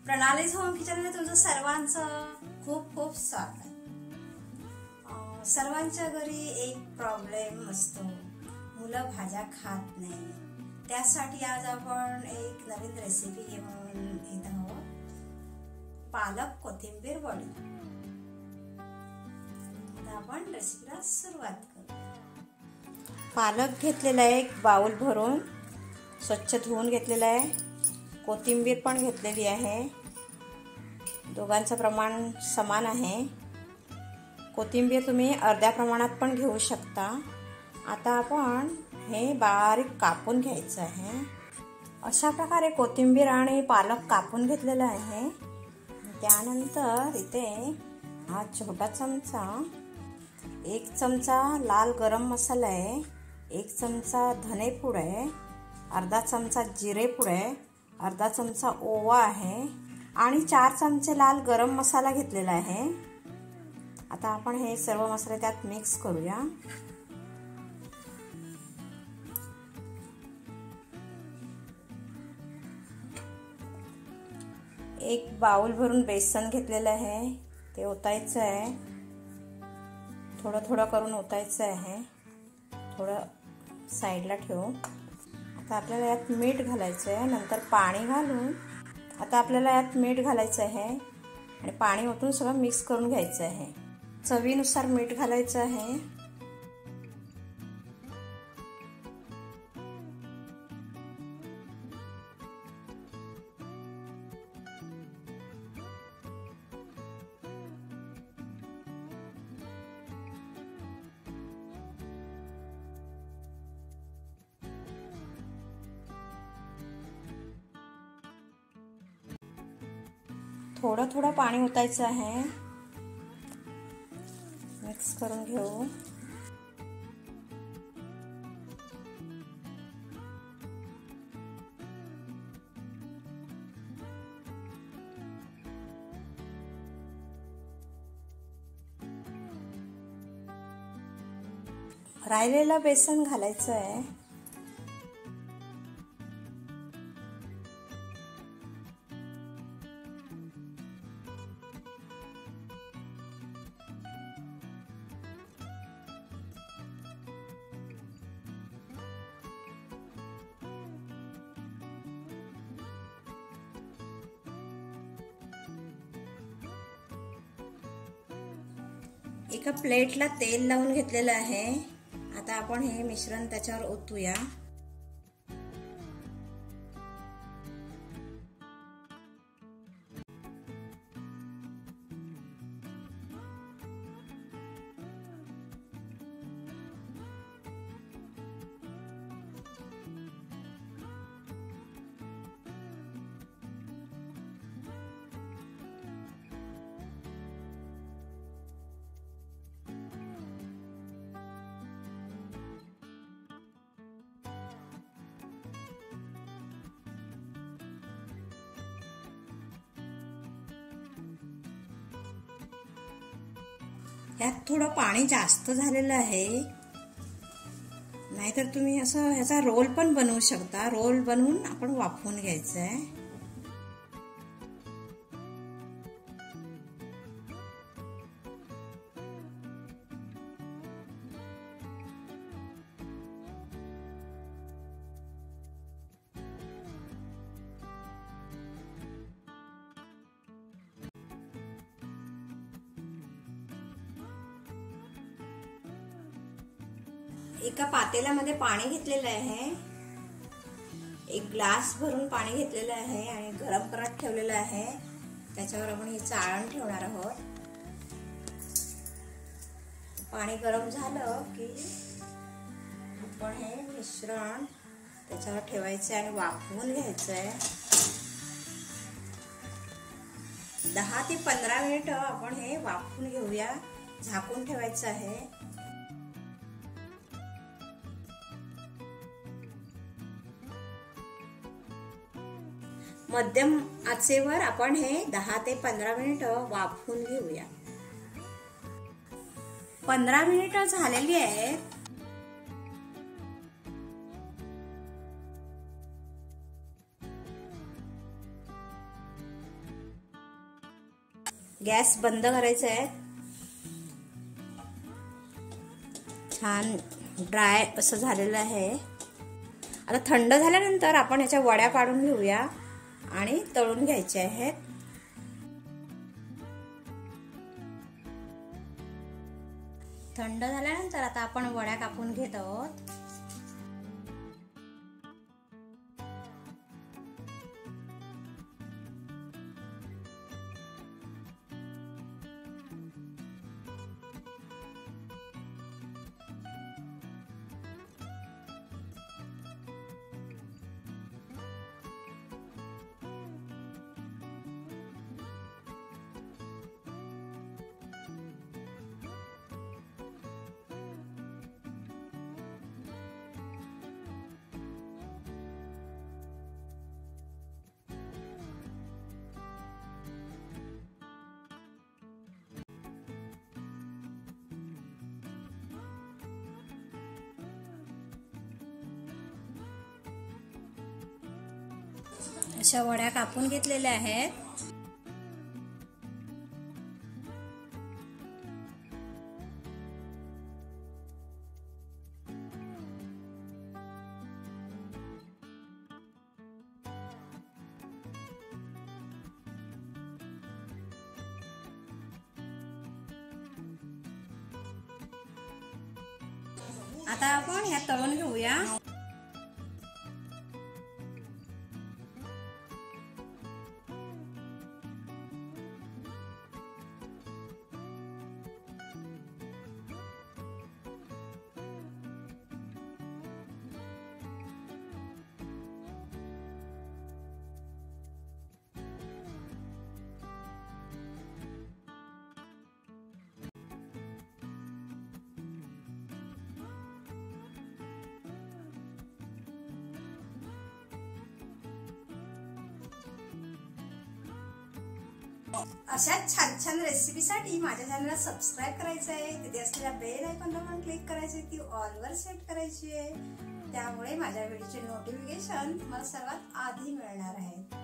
प्रणालीज home किचनमध्ये तुमचं सर्वांचं खूप खूप स्वागत आहे। सर्वांच्या घरी एक प्रॉब्लेम असतो, मुलं भाज्या खात नाही। त्यासाठी आज आपण एक नवीन रेसिपी घेऊन येत आहोत, पालक कोथिंबीर वडी। आता आपण रेसिपीला सुरुवात करू। पालक घेतलेला आहे, एक बाउल भरून स्वच्छ धुवून घेतलेला आहे। कोथिंबीर पण घेतलेली आहे, दोघांचं प्रमाण समान आहे। कोथिंबीर तुम्ही अर्ध्या प्रमाणात पण घेऊ शकता। आता आपण हे बारीक कापून घ्यायचं आहे। अशा प्रकारे कोथिंबीर आणि पालक कापून घेतलेला आहे। त्यानंतर इथे हा छोटा चमचा, 1 चमचा लाल गरम मसाला आहे, 1 चमचा धनेपूड आहे, अर्धा चमचा जिरेपूड आहे, अर्धा चमचा ओवा आहे आणि 4 चमचे लाल गरम मसाला घेतलेला आहे। आता आपण हे सर्व मसाले त्यात मिक्स करूया। एक बाउल भरून बेसन घेतलेलं आहे, ते ओतायचं आहे। थोडं थोडं करून ओतायचं आहे, थोडं साईडला ठेवू। आता आपल्याला यात मीठ घालायचं आहे, नंतर पाणी घालून आता आपल्याला यात मीठ घालायचं आहे आणि पाणी ओतून सगळं मिक्स करून घ्यायचं आहे। चवीनुसार मीठ घालायचं आहे। थोडं थोडं पाणी ओतायचं आहे, मिक्स करून घेऊ। राहिलेलं बेसन घालायचं आहे। एका प्लेटला तेल लावून घेतलेलं आहे। आता आपण हे मिश्रण त्याच्यावर ओतूया। यात थोडं पाणी जास्त झालेलं आहे, नाहीतर तुम्ही असं ह्याचा रोल पण बनवू शकता। रोल बनवून आपण वाफवून घ्यायचं आहे। एका पातेल्यामध्ये पाणी घेतलेलं आहे, 1 ग्लास भरून पाणी घेतलेलं आहे आणि गरम करत ठेवलेलं आहे। त्याच्यावर आपण हे चाळण ठेवणार आहोत। पाणी गरम झालं की आपण हे मिश्रण त्याच्यावर ठेवायचं आणि वाफवून घ्यायचं आहे। 10 ते 15 मिनिट आपण हे वाफवून घेऊया, झाकून ठेवायचं आहे। मध्यम आचेवर आपण हे 10 ते 15 मिनिट वाफवून घेऊया। 15 मिनिट झालेली आहेत। गॅस बंद करायचा आहे. छान ड्राय असं झालेलं आहे. आता थंड झाल्यानंतर आपण याच्या वड्या पाडून घेऊया आणि तळून घ्यायचे आहेत. थंड झाल्यानंतर आता आपण वड्या कापून घेत आहोत. अशा वड्या कापून घेतलेल्या आहेत. आता आपण ह्या तळून घेऊया. अशा छान छान रेसिपीसाठी माझ्या चॅनलला सबस्क्राईब करायचं आहे. तिथे असलेल्या बेल आयकॉनला पण क्लिक करायचे, ती ऑल वर सेट करायची आहे. त्यामुळे माझ्या व्हिडिओचे नोटिफिकेशन तुम्हाला सर्वात आधी मिळणार आहे.